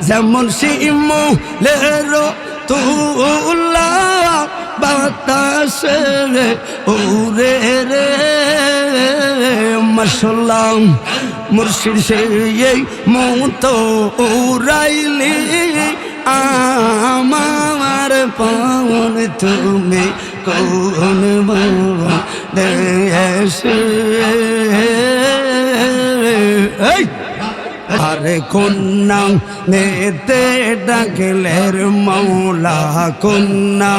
যেমন শিমুলের তুলা বাতাসে উড়ে রে মাশাআল্লাহ মুর্শিদ সেই মতো উড়াইলি আমার পাওন তুমি কোন দেশে আরে কন্যা নেতে ডাকলের মৌলা কন্যা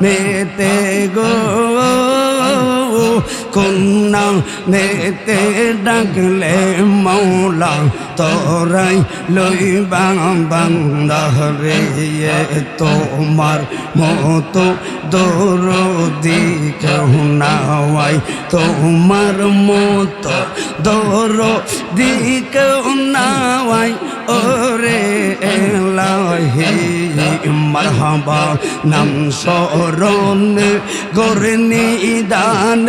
নেতে গো কন্যা নেতে ডাকলে মৌলা তোরাই লইবা বান্দারে তোমার মতো দরদি কেউ নাই তোমার মতো দরদি কেউ নাই ওরে এলাহি মারহাবা নাম শরণ গরনি দান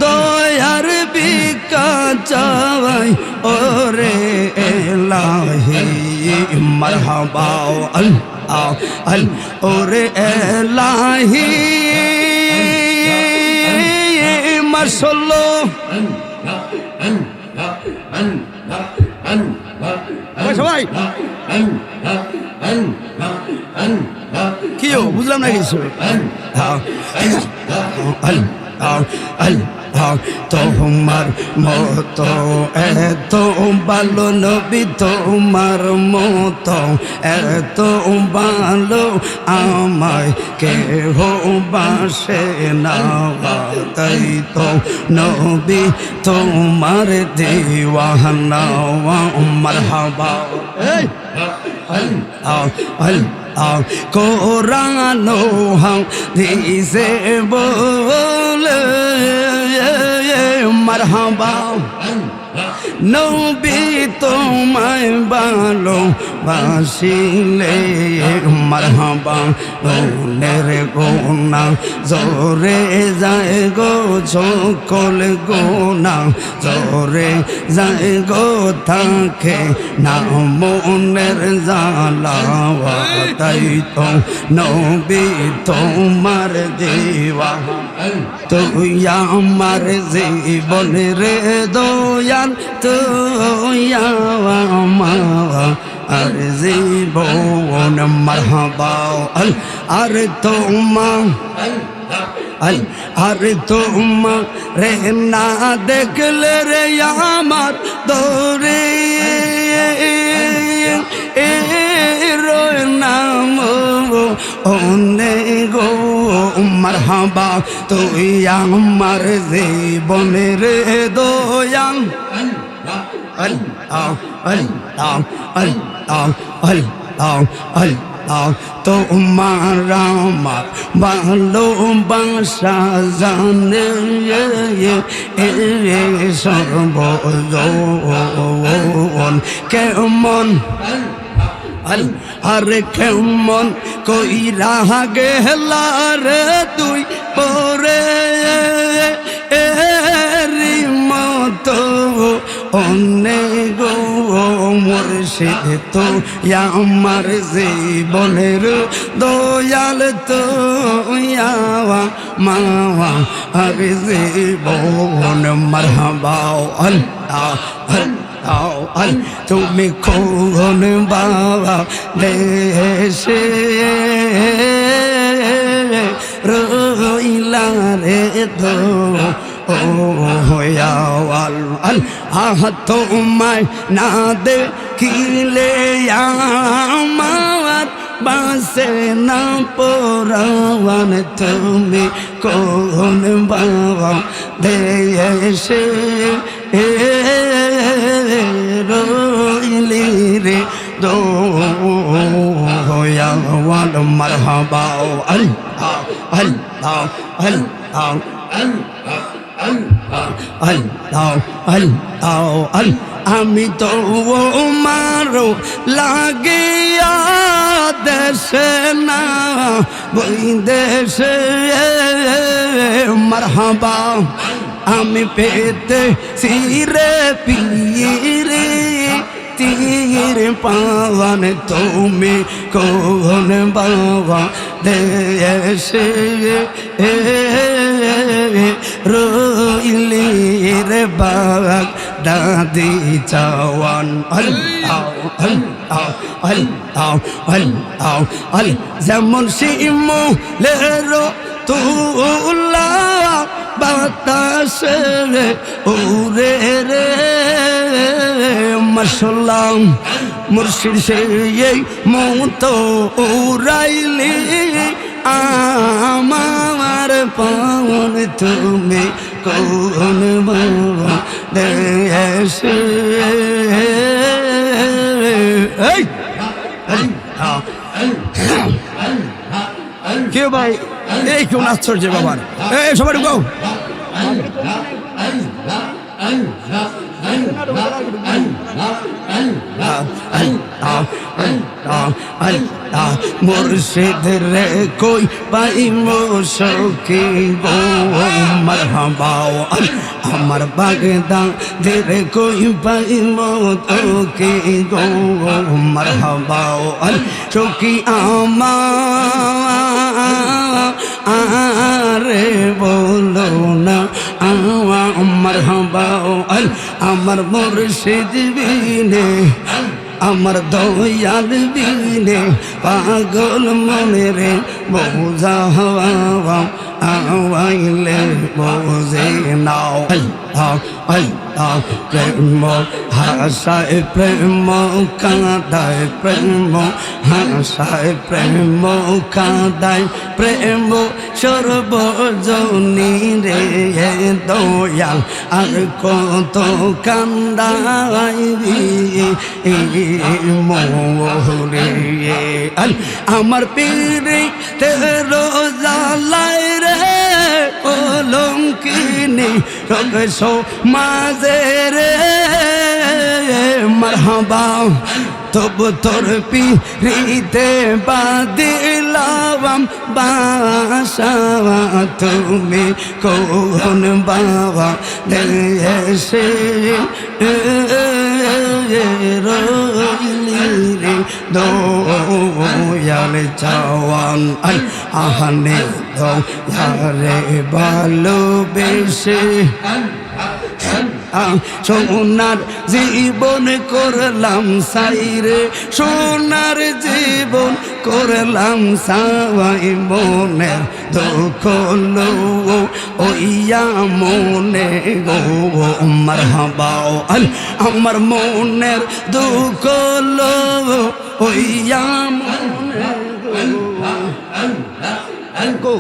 দয়ার বিকা চাই ওরে এলাহি মারহাবা আল্লাহ আল ওরে এলাহি মাশাআল্লাহ সবাই কিও বুঝলাম না কিছু তোমার মতো এত ভালো নবী তোমার মতো এত ভালো আমায় কেহ বাসে না তাই তো নবী তোমার দিওয়ানা মারহাবা কোরআন দিছে বলে মারহাবা নবী তোমায় ভালো বাসিলে মারহাবা মনের গোনা জোরে যায় গো সকল গোনা জোরে যায় গো থাকে না মনের জ্বালা তাই তো নবী তোমার দিওয়ানা তুই আমার জীবনের দয়াল তুই আমার আর জীবন মারহাবা আর তোমার আর তোমার রে না দেখলে রে আমার দরে নাম ওনে গো মারহাবা তুই আমার জীবনের দয়াল তোমার আমার ভালোবাসা জানে সর্বজন কেমন আরে কেমন কইরা গেলা রে তুই পরে এরি মতো অনেক মুর্শিদ তো আমার জীবনের দয়াল তো মাওয়া আর জীবন মারহাবা আল্লাহ তুমি কোন বাবা দেশে রইলা রে তো তোমায় না দেখিলে আমার বাসে না পরাওয়ান তুমি কোন বাবা দেশে রইলি রে দয়াল মারহাবা আমি তো মারো লাগিয়া দেশে না বই দেশে মারহাবা আমি পেতে সিরে পিরে তীর পাওয়ান তুমি কোন বাবা দেশে রইলি রে বাগ দাদি চাওয়ান আল্লাহ আল্লাহ আল্লাহ আল্লাহ আল্লাহ যেমন শিমুলেরো তুলা বাতাসে উড়ে রে মাশাআল্লাহ মুর্শিদ সেই মতো উড়াইলি আমার পাওন তুমি কোন বাবা দেশে কে ভাই এই কোন আশ্চর্য বাবার এই সবাই ঢুকাও মুর্শিদ রে কই পাইমো সখী গো মারহাবা আমার বাগদা রে কই পাইমো তোকে গো মারহাবা সখী আরে বলো না আমার হাবা আমার মুর্শিদ বিনে আমার দয়াল বিনে পাগল মনে রে বোঝা হওয়া আওয়াইলে বোঝে নাও প্রেম হাসায় প্রেম কাঁদায় প্রেম হাসায় প্রেম কাঁদায় প্রেম সর্বজনী রে দয়াল আর কত কান্দাইবি মোরে আমার পীরে তেরো জালায় রে অলঙ্কিনী রগসো মাঝে রে মারহাবা তব তোর পিরিতে বাদিলাম বাসা তুমি কোন বাবা দেশে রইলি রে দয়াল চাওয়ান আহানে দয়ারে ভালোবেসে সোনার জীবন করলাম সাইরে সোনার জীবন করলাম সাওয়াই মনের দুঃখ লো ওইয়া মনে গো মারহাবা আমার মনের দুঃখ লো ওইয়া মনে গো